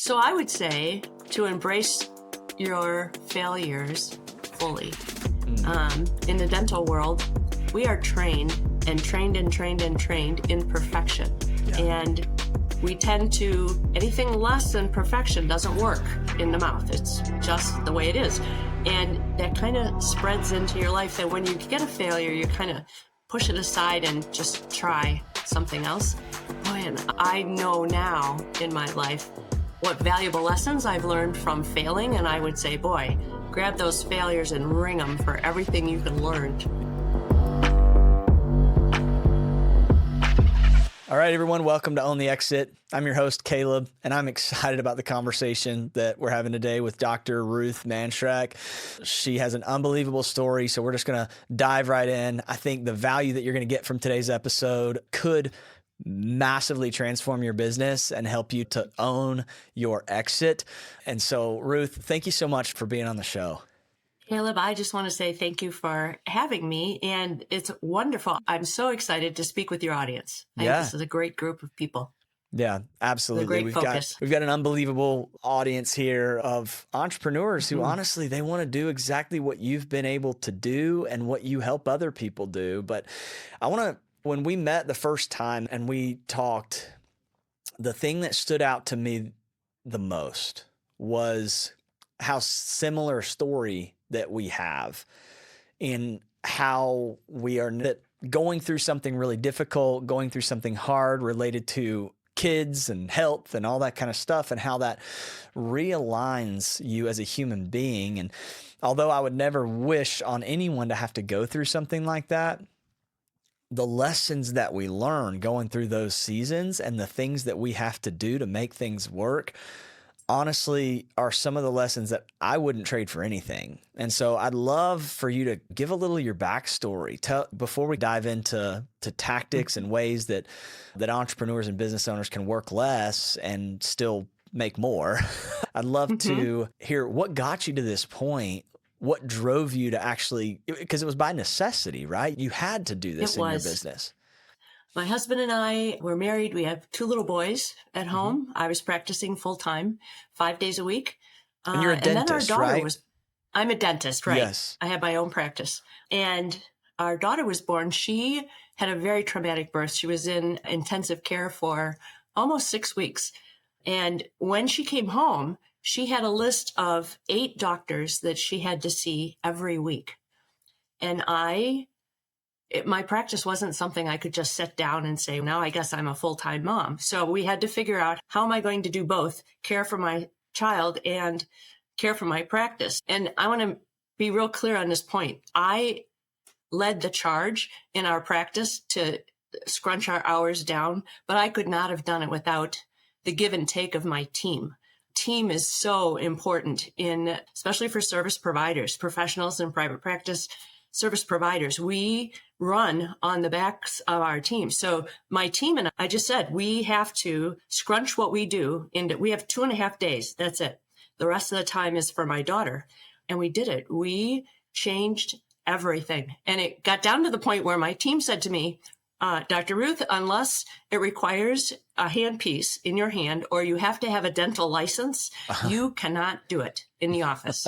So I would say to embrace your failures fully. In the dental world, we are trained in perfection. Yeah. And we tend to, anything less than perfection doesn't work in the mouth. It's just the way it is. And that kind of spreads into your life that when you get a failure, you kind of push it aside and just try something else. Boy, and I know now in my life what valuable lessons I've learned from failing. And I would say, boy, grab those failures and wring them for everything you can learn. All right, everyone, welcome to Own the Exit. I'm your host, Caleb, and I'm excited about the conversation that we're having today with Dr. Ruth Mannschreck. She has an unbelievable story, so we're just going to dive right in. I think the value that you're going to get from today's episode could massively transform your business and help you to own your exit. And so, Ruth, thank you so much for being on the show. Caleb, I just want to say thank you for having me, and it's wonderful. I'm so excited to speak with your audience. I think this is a great group of people. Yeah, absolutely. We've got an unbelievable audience here of entrepreneurs who honestly, they want to do exactly what you've been able to do and what you help other people do. But when we met the first time and we talked, the thing that stood out to me the most was how similar a story that we have in how we are going through something really difficult, going through something hard related to kids and health and all that kind of stuff, and how that realigns you as a human being. And although I would never wish on anyone to have to go through something like that, the lessons that we learn going through those seasons and the things that we have to do to make things work honestly are some of the lessons that I wouldn't trade for anything. And so I'd love for you to give a little of your backstory before we dive into tactics and ways that entrepreneurs and business owners can work less and still make more. I'd love to hear what got you to this point. What drove you to actually, because it was by necessity, right? You had to do this in your business. My husband and I were married. We have 2 little boys at home. I was practicing full time, 5 days a week. And you're a dentist, and then our daughter right? I'm a dentist, right? Yes. I have my own practice. And our daughter was born. She had a very traumatic birth. She was in intensive care for almost 6 weeks. And when she came home, she had a list of 8 doctors that she had to see every week. And my practice wasn't something I could just sit down and say, now I guess I'm a full-time mom. So we had to figure out, how am I going to do both, care for my child and care for my practice? And I want to be real clear on this point. I led the charge in our practice to scrunch our hours down, but I could not have done it without the give and take of my team. Team is so important especially for service providers, professionals in private practice, service providers. We run on the backs of our team. So my team and I just said, we have to scrunch what we do we have 2.5 days. That's it. The rest of the time is for my daughter. And we did it. We changed everything. And it got down to the point where my team said to me, Dr. Ruth, unless it requires a handpiece in your hand or you have to have a dental license, you cannot do it in the office,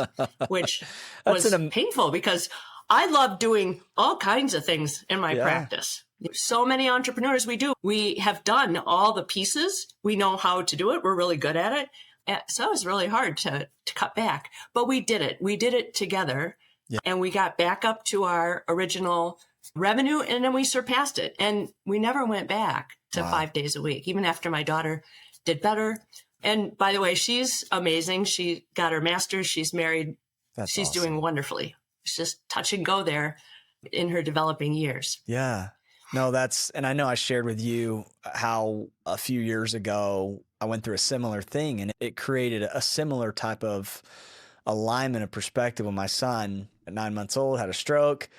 which was painful because I love doing all kinds of things in my practice. So many entrepreneurs we have done all the pieces. We know how to do it. We're really good at it. So it was really hard to cut back, but we did it. We did it together and we got back up to our original revenue, and then we surpassed it. And we never went back to 5 days a week, even after my daughter did better. And by the way, she's amazing. She got her master's. She's married. She's awesome. Doing wonderfully. It's just touch and go there in her developing years. Yeah. No, and I know I shared with you how a few years ago I went through a similar thing, and it created a similar type of alignment of perspective when my son at 9 months old had a stroke.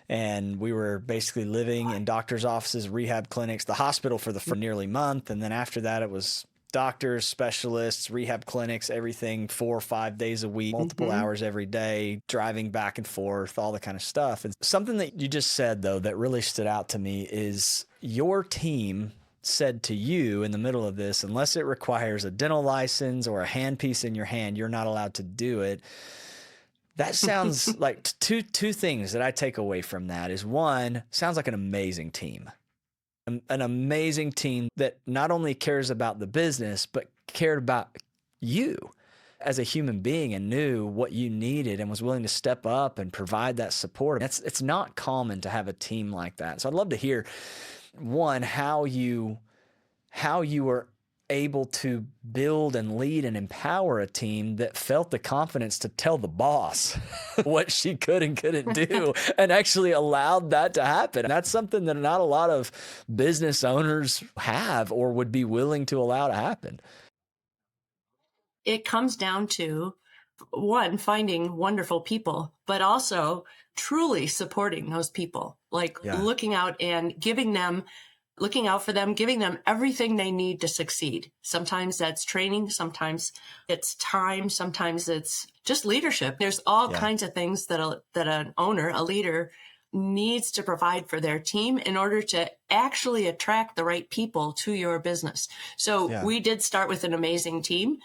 And we were basically living in doctor's offices, rehab clinics, the hospital for nearly a month. And then after that, it was doctors, specialists, rehab clinics, everything 4 or 5 days a week, multiple hours every day, driving back and forth, all the kind of stuff. And something that you just said, though, that really stood out to me is your team said to you in the middle of this, unless it requires a dental license or a handpiece in your hand, you're not allowed to do it. That sounds like two things that I take away from that is, one, sounds like an amazing team. An amazing team that not only cares about the business, but cared about you as a human being and knew what you needed and was willing to step up and provide that support. It's not common to have a team like that. So I'd love to hear, one, how you were able to build and lead and empower a team that felt the confidence to tell the boss what she could and couldn't do and actually allowed that to happen. That's something that not a lot of business owners have or would be willing to allow to happen. It comes down to, one, finding wonderful people, but also truly supporting those people, looking out and looking out for them, giving them everything they need to succeed. Sometimes that's training. Sometimes it's time. Sometimes it's just leadership. There's all kinds of things that an owner, a leader, needs to provide for their team in order to actually attract the right people to your business. So we did start with an amazing team,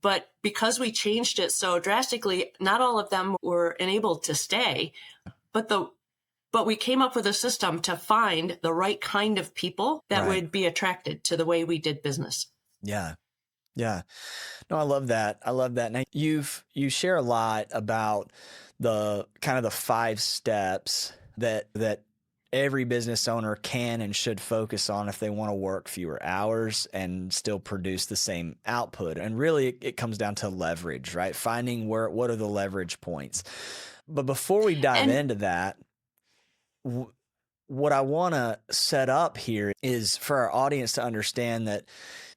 but because we changed it so drastically, not all of them were enabled to stay, but we came up with a system to find the right kind of people that would be attracted to the way we did business. Yeah. Yeah. No, I love that. Now you share a lot about the kind of the 5 steps that every business owner can and should focus on if they want to work fewer hours and still produce the same output. And really it comes down to leverage, right? Finding what are the leverage points. But before we dive into that, what I want to set up here is for our audience to understand that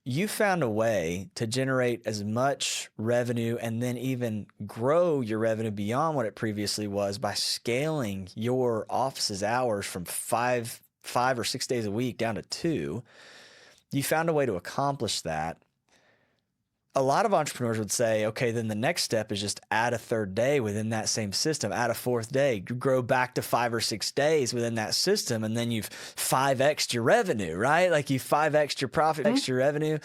you found a way to generate as much revenue and then even grow your revenue beyond what it previously was by scaling your office's hours from 5 or 6 days a week down to 2. You found a way to accomplish that. A lot of entrepreneurs would say, okay, then the next step is just add a 3rd day within that same system, add a 4th day, grow back to 5 or 6 days within that system, and then you've 5x'd your revenue, right? Like you 5x'd your profit, x'd your revenue.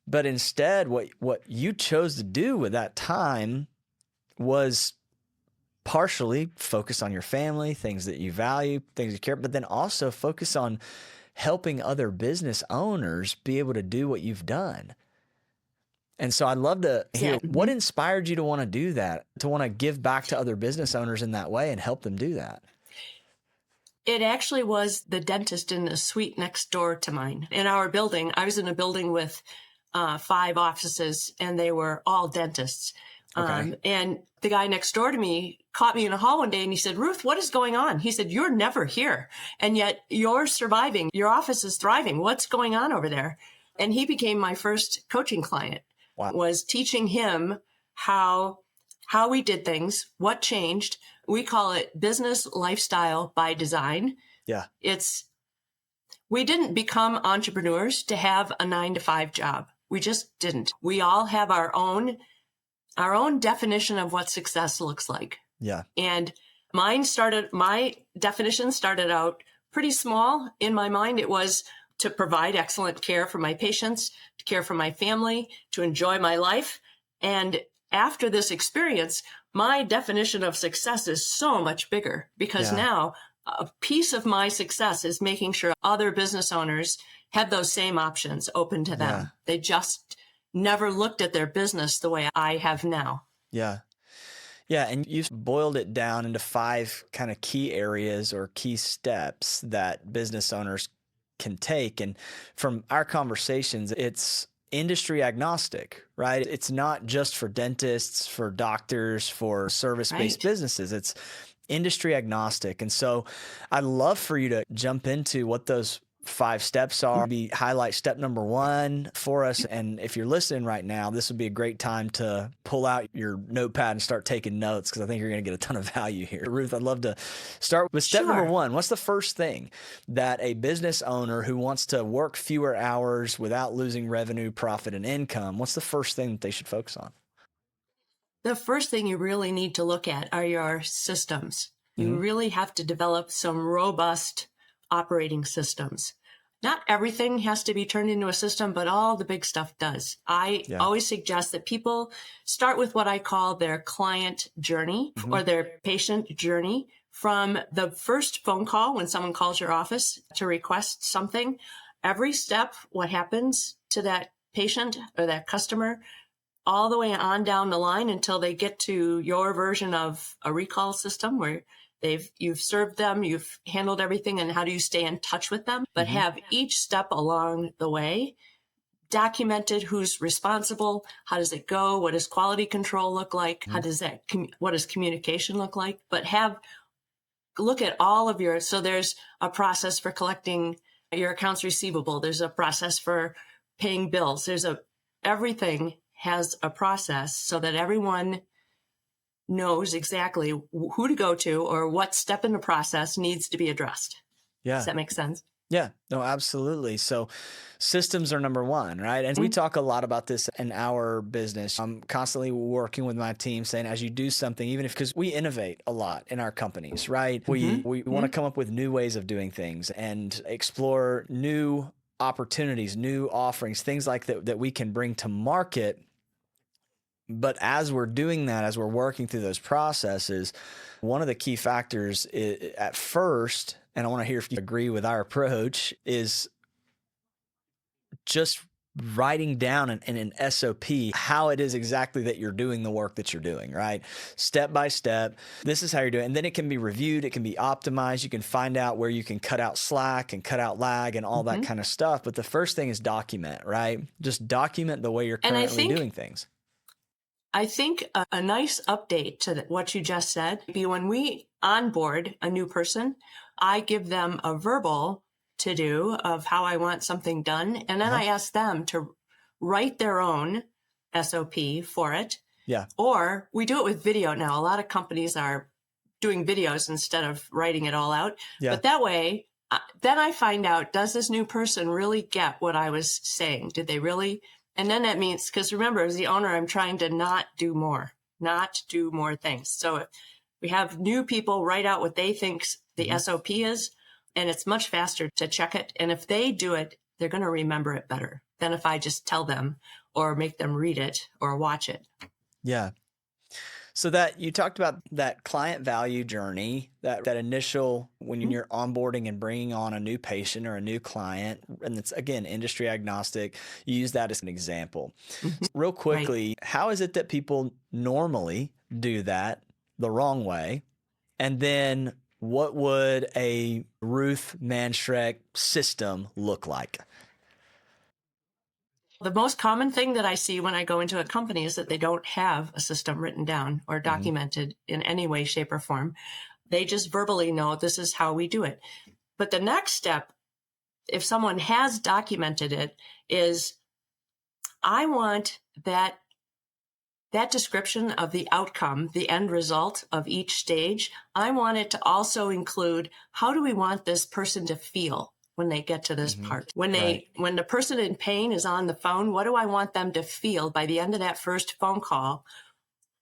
But instead, what you chose to do with that time was partially focus on your family, things that you value, things you care, but then also focus on helping other business owners be able to do what you've done. And so I'd love to hear what inspired you to want to do that, to want to give back to other business owners in that way and help them do that. It actually was the dentist in the suite next door to mine. In our building, I was in a building with 5 offices, and they were all dentists. Okay. And the guy next door to me caught me in a hall one day and he said, "Ruth, what is going on?" He said, "You're never here. And yet you're surviving. Your office is thriving. What's going on over there?" And he became my first coaching client. Wow. Was teaching him how we did things, what changed. We call it business lifestyle by design. Yeah. We didn't become entrepreneurs to have a 9-to-5 job. We just didn't. We all have our own definition of what success looks like. Yeah. And my definition started out pretty small. In my mind, it was to provide excellent care for my patients, to care for my family, to enjoy my life. And after this experience, my definition of success is so much bigger because now a piece of my success is making sure other business owners have those same options open to them. Yeah. They just never looked at their business the way I have now. Yeah. Yeah. And you've boiled it down into 5 kind of key areas or key steps that business owners can take. And from our conversations, it's industry agnostic, right? It's not just for dentists, for doctors, for service-based businesses. It's industry agnostic. And so I'd love for you to jump into what those 5 steps are. Maybe highlight step number 1 for us. And if you're listening right now, this would be a great time to pull out your notepad and start taking notes because I think you're going to get a ton of value here. Ruth, I'd love to start with step number 1. What's the first thing that a business owner who wants to work fewer hours without losing revenue, profit, and income, what's the first thing that they should focus on? The first thing you really need to look at are your systems. You really have to develop some robust operating systems. not everything has to be turned into a system, but all the big stuff does. I always suggest that people start with what I call their client journey or their patient journey, from the first phone call when someone calls your office to request something. Every step, what happens to that patient or that customer, all the way on down the line until they get to your version of a recall system where you've served them, you've handled everything, and how do you stay in touch with them? But have each step along the way documented: who's responsible, how does it go, what does quality control look like, what does communication look like? But look at all of so there's a process for collecting your accounts receivable. There's a process for paying bills. Everything has a process so that everyone knows exactly who to go to or what step in the process needs to be addressed. Yeah. Does that make sense? Yeah, no, absolutely. So systems are number one, right? And we talk a lot about this in our business. I'm constantly working with my team saying, as you do something, even because we innovate a lot in our companies, right? We want to come up with new ways of doing things and explore new opportunities, new offerings, things like that we can bring to market. But as we're doing that, as we're working through those processes, one of the key factors at first, and I want to hear if you agree with our approach, is just writing down in an SOP how it is exactly that you're doing the work that you're doing, right? Step by step, this is how you're doing. And then it can be reviewed, it can be optimized. You can find out where you can cut out slack and cut out lag and all that kind of stuff. But the first thing is document, right? Just document the way you're currently doing things. I think a nice update to what you just said would be when we onboard a new person, I give them a verbal to do of how I want something done. And then I ask them to write their own SOP for it. Yeah. Or we do it with video now. A lot of companies are doing videos instead of writing it all out. Yeah. But that way, then I find out, does this new person really get what I was saying? Did they really? And then that means, because remember, as the owner, I'm trying to not do more things. So if we have new people write out what they think the SOP is, and it's much faster to check it. And if they do it, they're going to remember it better than if I just tell them or make them read it or watch it. Yeah. So that you talked about that client value journey, that initial, when you're onboarding and bringing on a new patient or a new client, and it's, again, industry agnostic, you use that as an example. Real quickly, how is it that people normally do that the wrong way? And then what would a Ruth Mannschreck system look like? The most common thing that I see when I go into a company is that they don't have a system written down or documented in any way, shape, or form. They just verbally know this is how we do it. But the next step, if someone has documented it, is I want that description of the outcome, the end result of each stage. I want it to also include, how do we want this person to feel when they get to this part? When the person in pain is on the phone, what do I want them to feel by the end of that first phone call?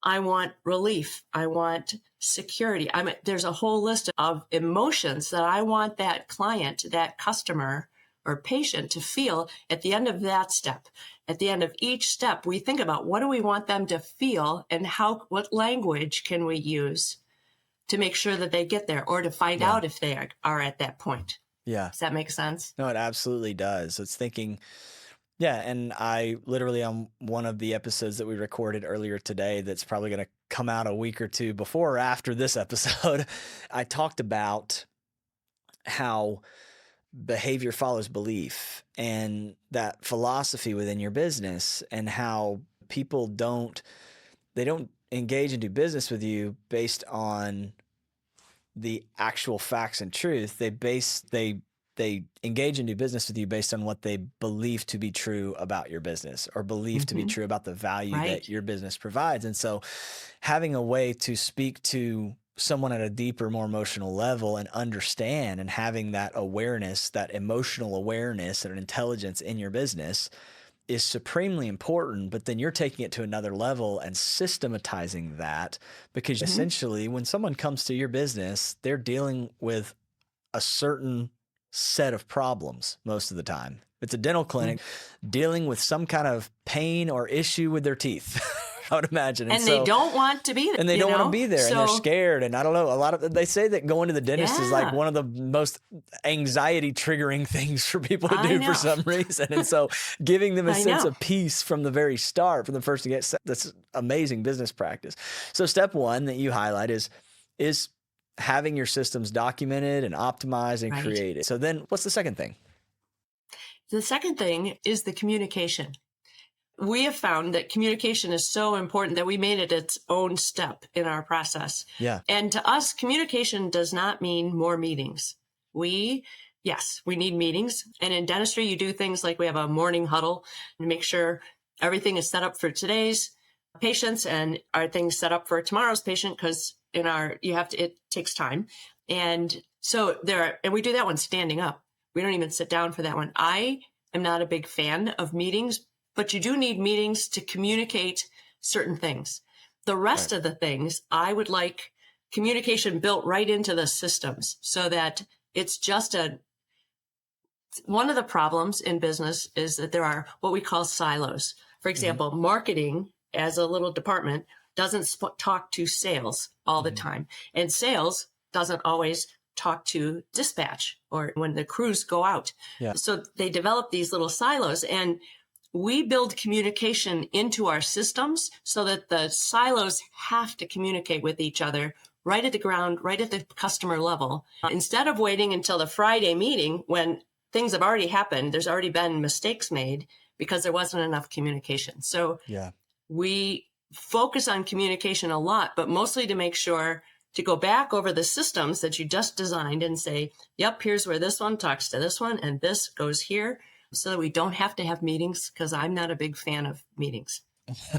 I want relief. I want security. There's a whole list of emotions that I want that client, that customer or patient to feel at the end of that step. At the end of each step, we think about, what do we want them to feel and what language can we use to make sure that they get there, or to find out if they are at that point. Yeah. Does that make sense? No, it absolutely does. It's thinking, and I literally, on one of the episodes that we recorded earlier today, that's probably going to come out a week or two before or after this episode, I talked about how behavior follows belief, and that philosophy within your business, and how people don't engage and do business with you based on the actual facts and truth. They engage and do business with you based on what they believe to be true about your business, or believe to be true about the value that your business provides. And so having a way to speak to someone at a deeper, more emotional level and understand, and having that awareness, that emotional awareness and intelligence in your business is supremely important. But then you're taking it to another level and systematizing that, because essentially when someone comes to your business, they're dealing with a certain set of problems most of the time. It's a dental clinic dealing with some kind of pain or issue with their teeth, I would imagine. And they don't want to be there. And they don't want to be there. And they're scared. And I don't know, they say that going to the dentist is like one of the most anxiety triggering things for people to do for some reason. And so giving them a sense of peace from the very start, from the first to get, that's amazing business practice. So step one that you highlight is having your systems documented and optimized and created. So then what's the second thing? The second thing is the communication. We have found that communication is so important that we made it its own step in our process. Yeah. And to us, communication does not mean more meetings. Yes, we need meetings. And in dentistry, you do things like we have a morning huddle and make sure everything is set up for today's patients and are things set up for tomorrow's patient, because it takes time. And so and we do that one standing up. We don't even sit down for that one. I am not a big fan of meetings, but you do need meetings to communicate certain things. The rest of the things, I would like communication built right into the systems so that it's just one of the problems in business is that there are what we call silos. For example, marketing as a little department doesn't talk to sales all the time. And sales doesn't always talk to dispatch or when the crews go out. Yeah. So they develop these little silos, and we build communication into our systems so that the silos have to communicate with each other right at the ground, right at the customer level. Instead of waiting until the Friday meeting when things have already happened, there's already been mistakes made because there wasn't enough communication. So we focus on communication a lot, but mostly to make sure to go back over the systems that you just designed and say, yep, here's where this one talks to this one and this goes here, so that we don't have to have meetings, because I'm not a big fan of meetings.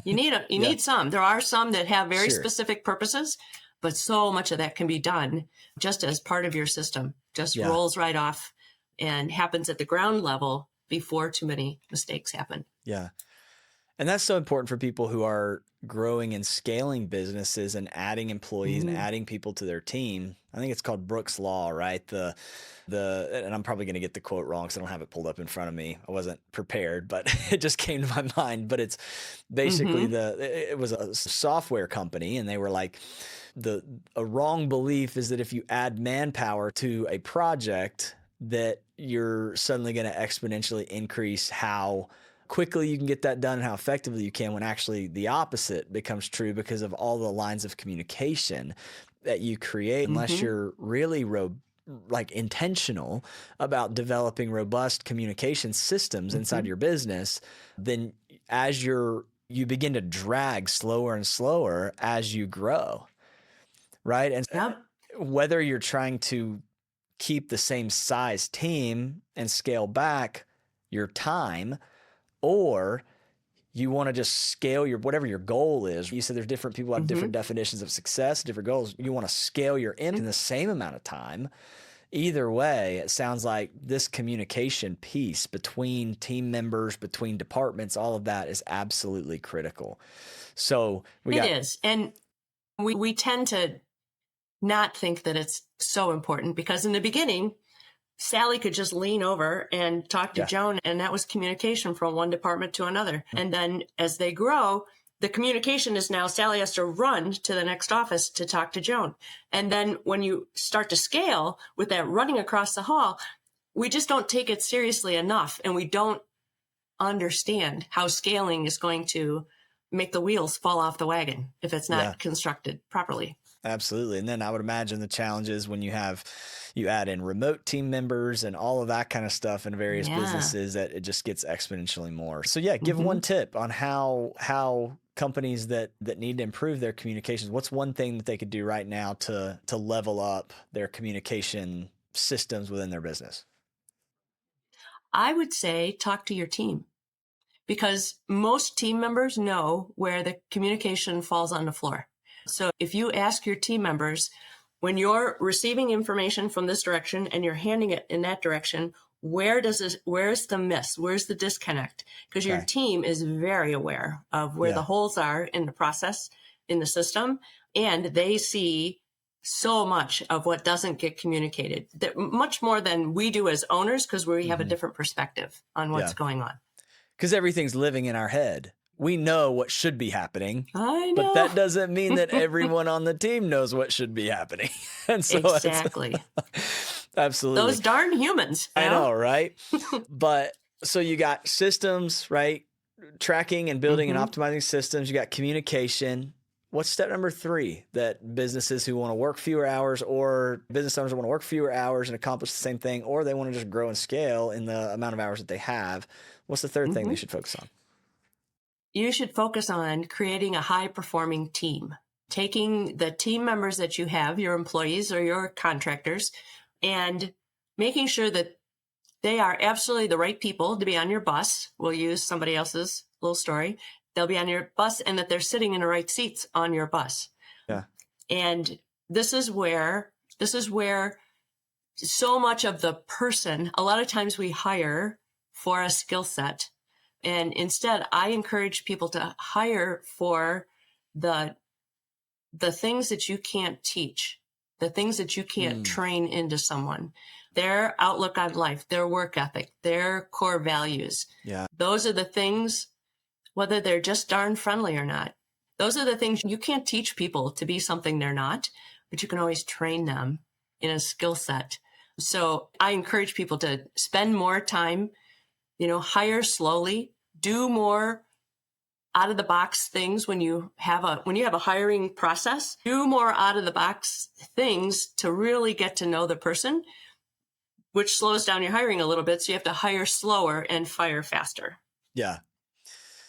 You need some. There are some that have very specific purposes, but so much of that can be done just as part of your system, just rolls right off and happens at the ground level before too many mistakes happen. Yeah. And that's so important for people who are growing and scaling businesses and adding employees and adding people to their team. I think it's called Brooks' Law, right? And I'm probably going to get the quote wrong because I don't have it pulled up in front of me. I wasn't prepared, but it just came to my mind. But it's basically it was a software company, and they were like, a wrong belief is that if you add manpower to a project, that you're suddenly going to exponentially increase how quickly you can get that done and how effectively you can, when actually the opposite becomes true because of all the lines of communication that you create. Unless you're really intentional about developing robust communication systems inside your business, then as you begin to drag slower and slower as you grow, right? And whether you're trying to keep the same size team and scale back your time, or you want to just scale whatever your goal is. You said there's different people have different definitions of success, different goals. You want to scale your in the same amount of time. Either way, it sounds like this communication piece between team members, between departments, all of that is absolutely critical. So it is. And we tend to not think that it's so important, because in the beginning, Sally could just lean over and talk to Joan, and that was communication from one department to another. And then as they grow, the communication is now Sally has to run to the next office to talk to Joan. And then when you start to scale with that running across the hall, we just don't take it seriously enough, and we don't understand how scaling is going to make the wheels fall off the wagon if it's not constructed properly. Absolutely. And then I would imagine the challenges when you add in remote team members and all of that kind of stuff in various businesses, that it just gets exponentially more. So give one tip on how companies that need to improve their communications, what's one thing that they could do right now to level up their communication systems within their business? I would say talk to your team, because most team members know where the communication falls on the floor. So if you ask your team members, when you're receiving information from this direction and you're handing it in that direction, where's the miss? Where's the disconnect? Because your team is very aware of where the holes are in the process, in the system, and they see so much of what doesn't get communicated, that much more than we do as owners, because we have a different perspective on what's going on. Because everything's living in our head. We know what should be happening. I know. But that doesn't mean that everyone on the team knows what should be happening. And so exactly. Absolutely. Those darn humans. I know, right? But so you got systems, right? Tracking and building and optimizing systems. You got communication. What's step number 3 that businesses who want to work fewer hours, or business owners who want to work fewer hours and accomplish the same thing, or they want to just grow and scale in the amount of hours that they have? What's the third thing they should focus on? You should focus on creating a high-performing team, taking the team members that you have, your employees or your contractors, and making sure that they are absolutely the right people to be on your bus. We'll use somebody else's little story. They'll be on your bus, and that they're sitting in the right seats on your bus. Yeah. And this is where so much of the person, a lot of times we hire for a skill set. And instead, I encourage people to hire for the things that you can't teach, the things that you can't train into someone, their outlook on life, their work ethic, their core values. Yeah. Those are the things, whether they're just darn friendly or not. Those are the things you can't teach people to be something they're not, but you can always train them in a skill set. So I encourage people to spend more time, hire slowly, do more out of the box things when you have a hiring process, do more out of the box things to really get to know the person, which slows down your hiring a little bit. So you have to hire slower and fire faster. Yeah.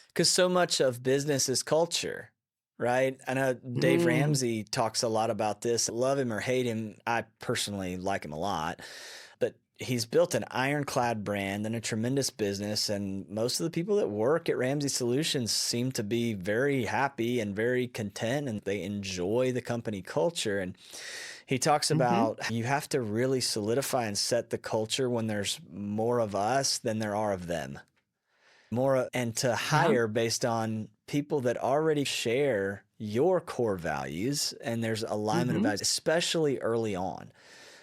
Because so much of business is culture, right? I know Dave Ramsey talks a lot about this. Love him or hate him, I personally like him a lot. But he's built an ironclad brand and a tremendous business. And most of the people that work at Ramsey Solutions seem to be very happy and very content, and they enjoy the company culture. And he talks about you have to really solidify and set the culture when there's more of us than there are of them. And to hire based on people that already share your core values, and there's alignment of values, especially early on.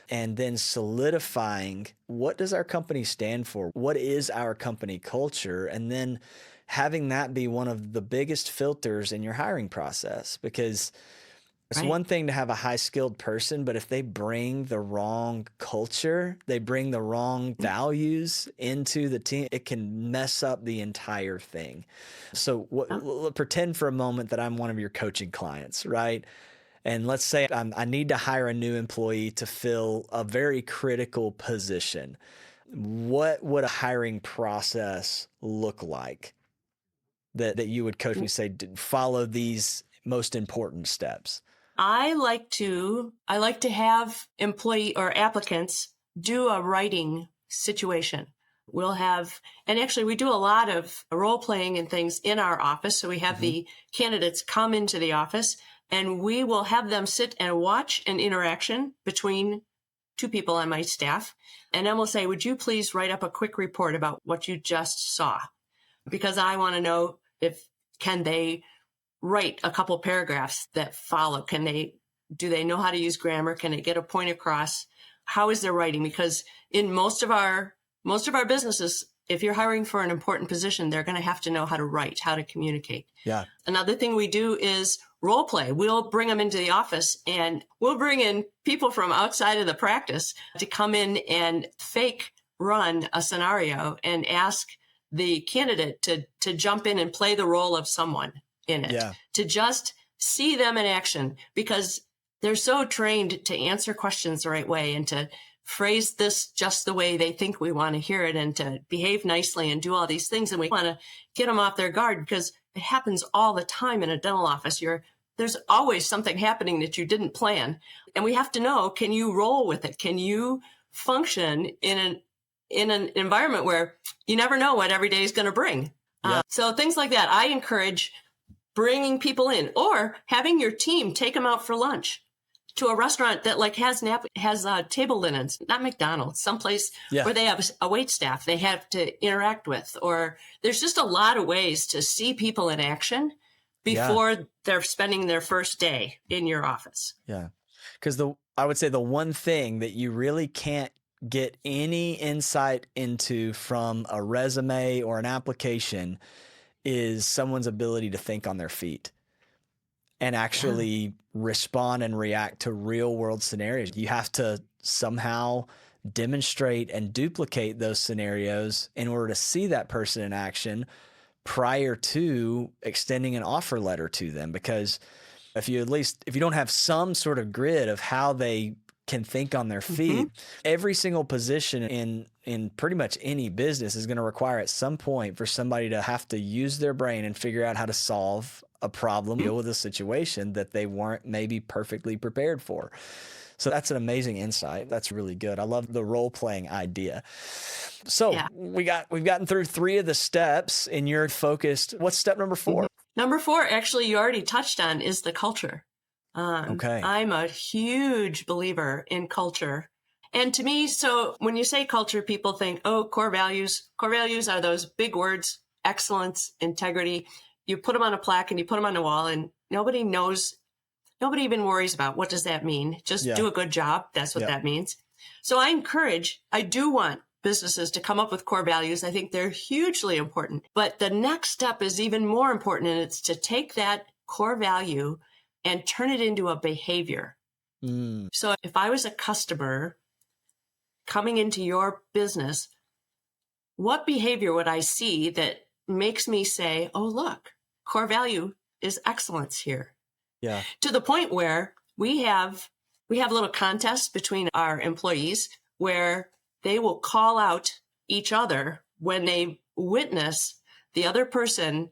And then solidifying, what does our company stand for? What is our company culture? And then having that be one of the biggest filters in your hiring process, because it's one thing to have a high-skilled person, but if they bring the wrong culture, they bring the wrong values into the team, it can mess up the entire thing. So pretend for a moment that I'm one of your coaching clients, right? And let's say I need to hire a new employee to fill a very critical position. What would a hiring process look like that you would coach me, say, follow these most important steps? I like to have employee or applicants do a writing situation. And actually we do a lot of role playing and things in our office. So we have the candidates come into the office, and we will have them sit and watch an interaction between 2 people on my staff. And then we'll say, would you please write up a quick report about what you just saw? Because I want to know can they write a couple paragraphs that follow? Do they know how to use grammar? Can they get a point across? How is their writing? Because in most of our businesses, if you're hiring for an important position, they're going to have to know how to write, how to communicate. Yeah. Another thing we do is role play. We'll bring them into the office, and we'll bring in people from outside of the practice to come in and fake run a scenario and ask the candidate to jump in and play the role of someone in it, to just see them in action, because they're so trained to answer questions the right way and to phrase this just the way they think we want to hear it, and to behave nicely and do all these things. And we want to get them off their guard, because it happens all the time in a dental office. There's always something happening that you didn't plan. And we have to know, can you roll with it? Can you function in an environment where you never know what every day is going to bring? So things like that. I encourage bringing people in, or having your team take them out for lunch to a restaurant that has table linens, not McDonald's, someplace where they have a wait staff they have to interact with. Or there's just a lot of ways to see people in action before they're spending their first day in your office. Yeah. Because I would say the one thing that you really can't get any insight into from a resume or an application is someone's ability to think on their feet and actually respond and react to real world scenarios. You have to somehow demonstrate and duplicate those scenarios in order to see that person in action prior to extending an offer letter to them. Because if you don't have some sort of grid of how they can think on their feet, every single position in pretty much any business is going to require at some point for somebody to have to use their brain and figure out how to solve a problem, deal with a situation that they weren't maybe perfectly prepared for. So that's an amazing insight. That's really good. I love the role-playing idea. So we've gotten through 3 of the steps, and you're focused. What's step number 4? Number 4, actually, you already touched on, is the culture. Okay. I'm a huge believer in culture. And to me, so when you say culture, people think, oh, core values. Core values are those big words: excellence, integrity. You put them on a plaque and you put them on the wall, and nobody even worries about what does that mean. Just do a good job. That's what that means. So I do want businesses to come up with core values. I think they're hugely important. But the next step is even more important, and it's to take that core value and turn it into a behavior. So if I was a customer coming into your business, what behavior would I see that makes me say, oh, look, core value is excellence here? Yeah. To the point where we have little contests between our employees where they will call out each other when they witness the other person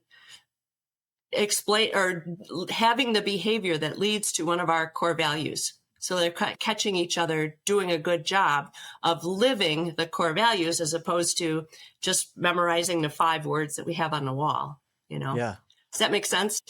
explain or having the behavior that leads to one of our core values. So they're catching each other doing a good job of living the core values as opposed to just memorizing the 5 words that we have on the wall, Yeah. Does that make sense?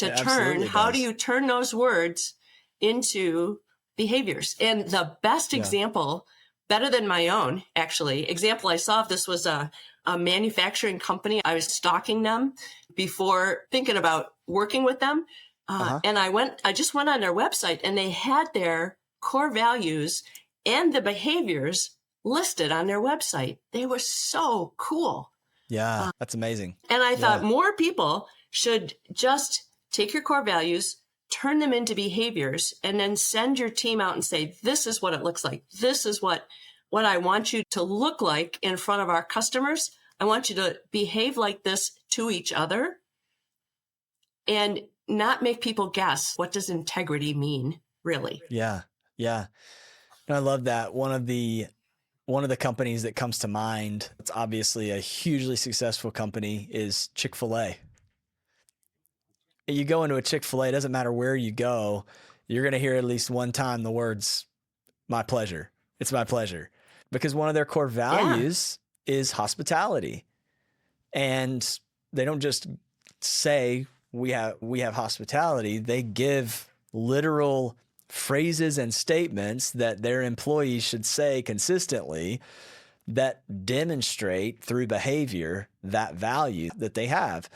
How do you turn those words into behaviors? And the best example, better than my own, actually, example I saw of this was a manufacturing company. I was stalking them before thinking about working with them. And I just went on their website, and they had their core values and the behaviors listed on their website. They were so cool. Yeah, that's amazing. And I thought more people should just take your core values, turn them into behaviors, and then send your team out and say, this is what it looks like. This is what I want you to look like in front of our customers. I want you to behave like this to each other and not make people guess, what does integrity mean, really? Yeah. Yeah. And I love that. One of the companies that comes to mind, it's obviously a hugely successful company, is Chick-fil-A. You go into a Chick-fil-A, it doesn't matter where you go, you're going to hear at least one time the words, my pleasure. It's my pleasure. Because one of their core values is hospitality. And they don't just say we have hospitality. They give literal phrases and statements that their employees should say consistently that demonstrate through behavior that value that they have.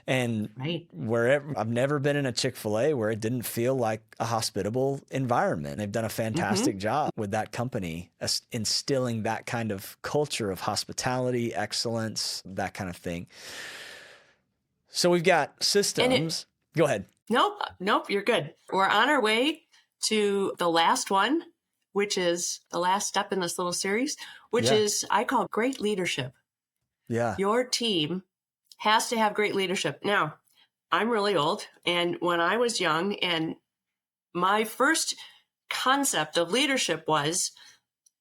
And wherever, I've never been in a Chick-fil-A where it didn't feel like a hospitable environment. They've done a fantastic job with that company, instilling that kind of culture of hospitality, excellence, that kind of thing. So we've got systems. Go ahead. Nope, you're good. We're on our way to the last one, which is the last step in this little series, which is I call great leadership. Yeah. Your team has to have great leadership. Now, I'm really old, and when I was young, and my first concept of leadership was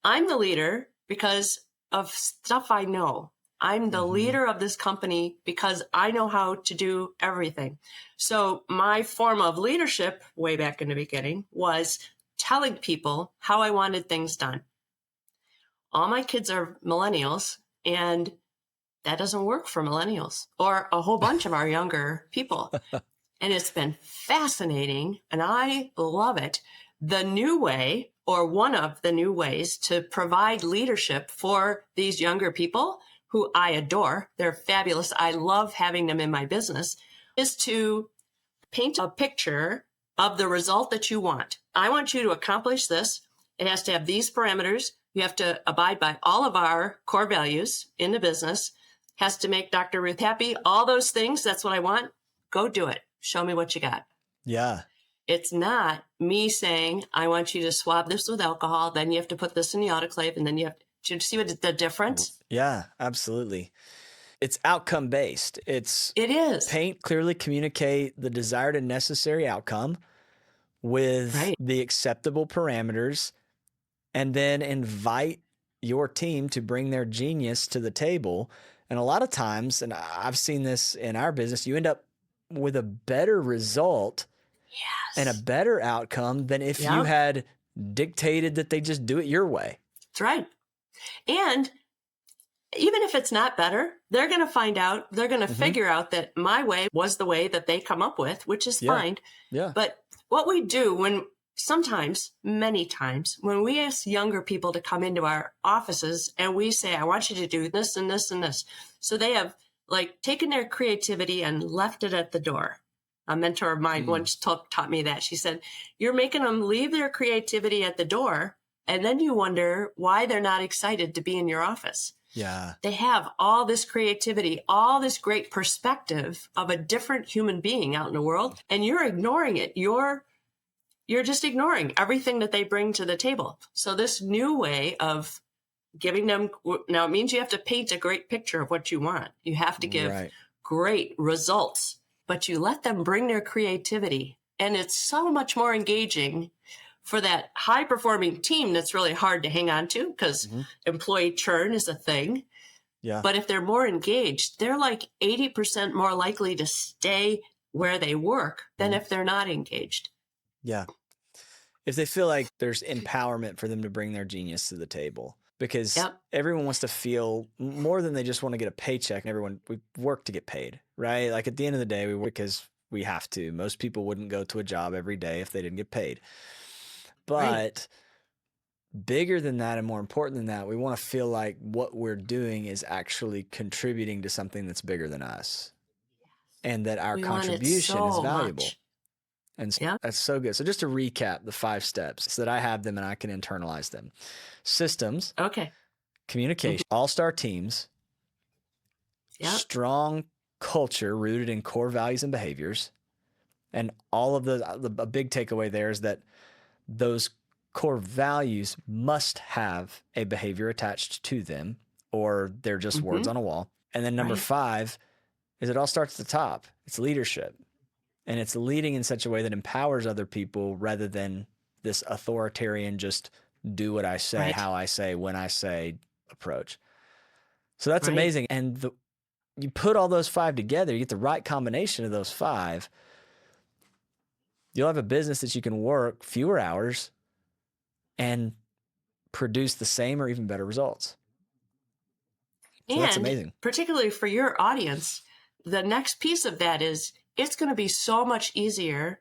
I'm the leader because of stuff I know. I'm the leader of this company because I know how to do everything. So my form of leadership way back in the beginning was telling people how I wanted things done. All my kids are millennials, and that doesn't work for millennials or a whole bunch of our younger people. And it's been fascinating, and I love it. The new way, or one of the new ways to provide leadership for these younger people who I adore, they're fabulous, I love having them in my business, is to paint a picture of the result that you want. I want you to accomplish this. It has to have these parameters. You have to abide by all of our core values in the business. Has to make Dr. Ruth happy. All those things. That's what I want. Go do it. Show me what you got. Yeah. It's not me saying, I want you to swab this with alcohol. Then you have to put this in the autoclave. And then you have to see what the difference. Yeah, absolutely. It's outcome based. It is. Paint, clearly communicate the desired and necessary outcome with the acceptable parameters, and then invite your team to bring their genius to the table. And a lot of times, and I've seen this in our business, you end up with a better result and a better outcome than if you had dictated that they just do it your way. That's right. And even if it's not better, they're going to find out, they're going to figure out that my way was the way that they come up with, which is fine. Yeah. But what we do many times, when we ask younger people to come into our offices and we say, I want you to do this and this and this. So they have taken their creativity and left it at the door. A mentor of mine once taught me that. She said, you're making them leave their creativity at the door, and then you wonder why they're not excited to be in your office. Yeah. They have all this creativity, all this great perspective of a different human being out in the world, and you're ignoring it. You're just ignoring everything that they bring to the table. So this new way of giving them, now it means you have to paint a great picture of what you want. You have to give great results, but you let them bring their creativity. And it's so much more engaging for that high performing team that's really hard to hang on to because employee churn is a thing. Yeah. But if they're more engaged, they're 80% more likely to stay where they work than if they're not engaged. Yeah. If they feel like there's empowerment for them to bring their genius to the table, because everyone wants to feel more than they just want to get a paycheck. And we work to get paid, right? At the end of the day, we work because we have to. Most people wouldn't go to a job every day if they didn't get paid. But bigger than that and more important than that, we want to feel like what we're doing is actually contributing to something that's bigger than us, and that our contribution is valuable. And that's so good. So just to recap the 5 steps so that I have them and I can internalize them. Systems. Okay. Communication. All-star teams. Strong culture rooted in core values and behaviors. And all of a big takeaway there is that those core values must have a behavior attached to them, or they're just words on a wall. And then number 5 is it all starts at the top. It's leadership. And it's leading in such a way that empowers other people rather than this authoritarian, just do what I say, how I say, when I say approach. So that's amazing. And you put all those 5 together, you get the right combination of those 5. You'll have a business that you can work fewer hours and produce the same or even better results. So that's amazing. Particularly for your audience, the next piece of that is it's going to be so much easier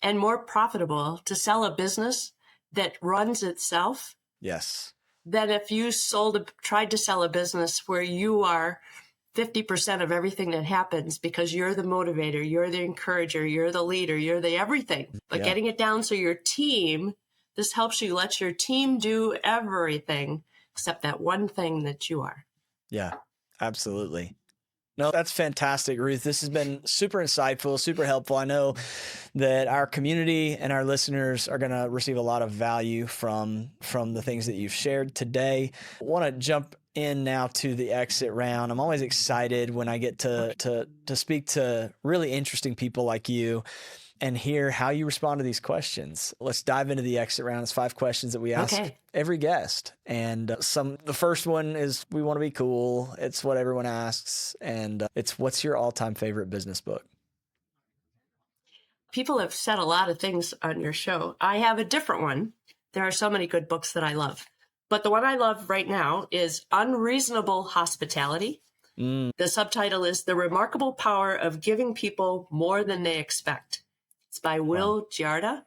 and more profitable to sell a business that runs itself. Yes. Than if you tried to sell a business where you are 50% of everything that happens because you're the motivator, you're the encourager, you're the leader, you're the everything. But getting it down so your team, this helps you let your team do everything except that one thing that you are. Yeah, absolutely. No, that's fantastic, Ruth. This has been super insightful, super helpful. I know that our community and our listeners are going to receive a lot of value from the things that you've shared today. I want to jump in now to the exit round. I'm always excited when I get to speak to really interesting people like you and hear how you respond to these questions. Let's dive into the exit round. It's 5 questions that we ask every guest. And the first one is, we want to be cool. It's what everyone asks. And it's, what's your all-time favorite business book? People have said a lot of things on your show. I have a different one. There are so many good books that I love. But the one I love right now is Unreasonable Hospitality. The subtitle is The Remarkable Power of Giving People More Than They Expect. It's by Will Giarda.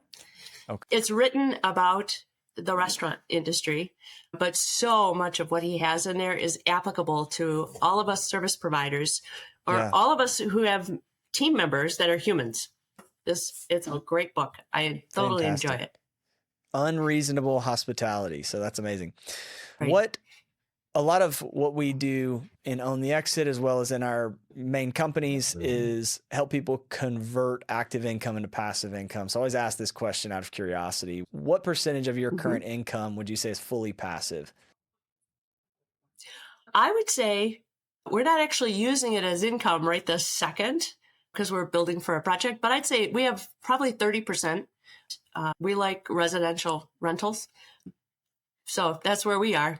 Okay. It's written about the restaurant industry, but so much of what he has in there is applicable to all of us service providers or all of us who have team members that are humans. It's a great book. I totally enjoy it. Unreasonable hospitality. So that's amazing. Right. A lot of what we do in Own the Exit, as well as in our main companies, is help people convert active income into passive income. So I always ask this question out of curiosity. What percentage of your current income would you say is fully passive? I would say we're not actually using it as income right this second because we're building for a project, but I'd say we have probably 30%. We like residential rentals. So that's where we are.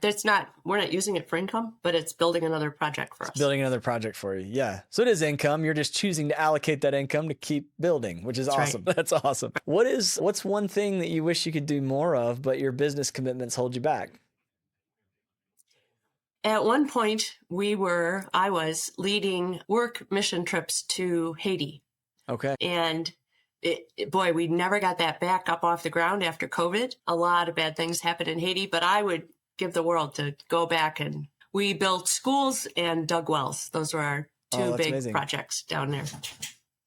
We're not using it for income, but it's building another project for us. Building another project for you. Yeah. So it is income. You're just choosing to allocate that income to keep building, which is awesome. Right. That's awesome. What's one thing that you wish you could do more of, but your business commitments hold you back? At one point, I was leading work mission trips to Haiti. Okay. And we never got that back up off the ground after COVID. A lot of bad things happened in Haiti, but I would give the world to go back, and we built schools and dug wells. Those were our two big projects down there.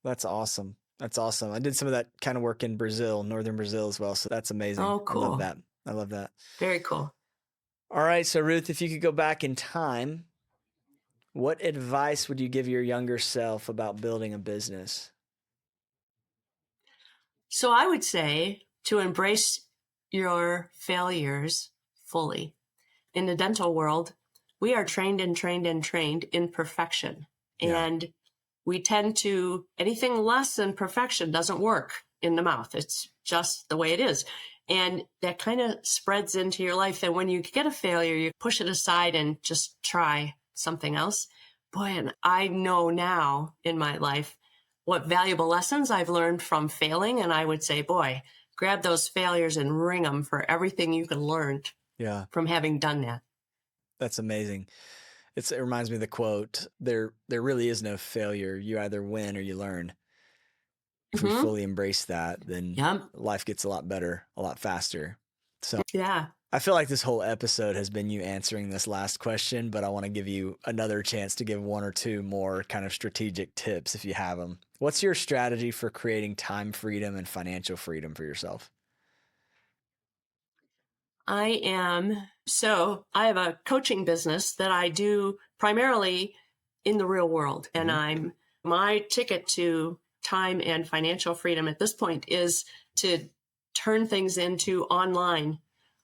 That's awesome. That's awesome. I did some of that kind of work in Brazil, northern Brazil as well. So that's amazing. Oh, cool. I love that. Very cool. All right. So Ruth, if you could go back in time, what advice would you give your younger self about building a business? So I would say to embrace your failures fully. In the dental world, we are trained in perfection. Yeah. And we tend to, anything less than perfection doesn't work in the mouth. It's just the way it is. And that kind of spreads into your life. And when you get a failure, you push it aside and just try something else. Boy, and I know now in my life what valuable lessons I've learned from failing. And I would say, boy, grab those failures and ring them for everything you can learn from having done that. That's amazing. It reminds me of the quote, there really is no failure. You either win or you learn. If we fully embrace that, then life gets a lot better, a lot faster. So I feel like this whole episode has been you answering this last question, but I want to give you another chance to give one or two more kind of strategic tips if you have them. What's your strategy for creating time freedom and financial freedom for yourself? I have a coaching business that I do primarily in the real world. And my ticket to time and financial freedom at this point is to turn things into online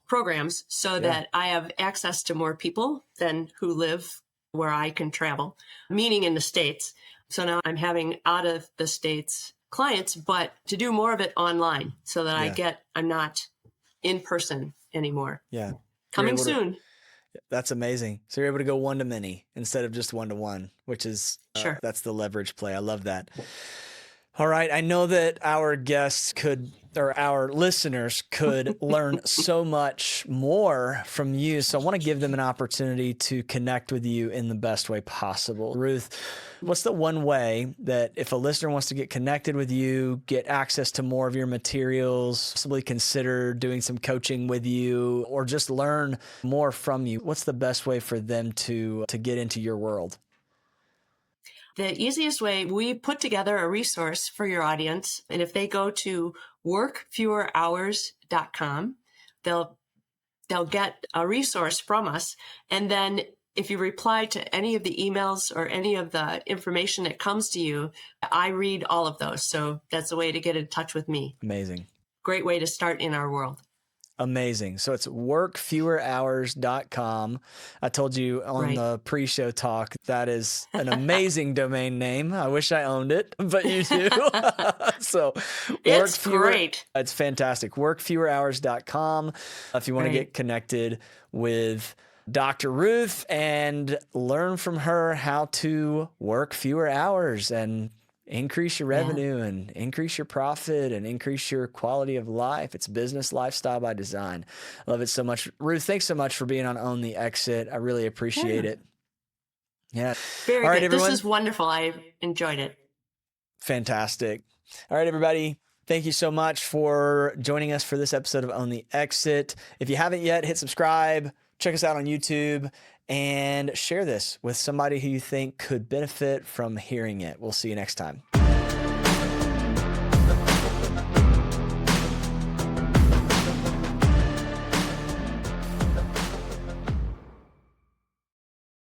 programs so that I have access to more people than who live where I can travel, meaning in the States. So now I'm having out of the States clients, but to do more of it online so that I'm not in person anymore. Yeah. Coming soon. That's amazing. So you're able to go one to many instead of just one to one, which is, that's the leverage play. I love that. All right. I know that our listeners could learn so much more from you. So I want to give them an opportunity to connect with you in the best way possible. Ruth, what's the one way that if a listener wants to get connected with you, get access to more of your materials, possibly consider doing some coaching with you, or just learn more from you, what's the best way for them to get into your world? The easiest way, we put together a resource for your audience. And if they go to workfewerhours.com, they'll get a resource from us. And then if you reply to any of the emails or any of the information that comes to you, I read all of those. So that's a way to get in touch with me. Amazing. Great way to start in our world. Amazing. So it's workfewerhours.com. I told you on the pre-show talk, that is an amazing domain name. I wish I owned it, but you do. So it's great. It's fantastic. Workfewerhours.com. If you want to get connected with Dr. Ruth and learn from her how to work fewer hours and increase your revenue and increase your profit and increase your quality of life. It's business lifestyle by design. Love it so much. Ruth, thanks so much for being on Own the Exit. I really appreciate it. Yeah. Very good. Everyone. This is wonderful. I enjoyed it. Fantastic. All right, everybody. Thank you so much for joining us for this episode of Own the Exit. If you haven't yet, hit subscribe, check us out on YouTube, and share this with somebody who you think could benefit from hearing it. We'll see you next time.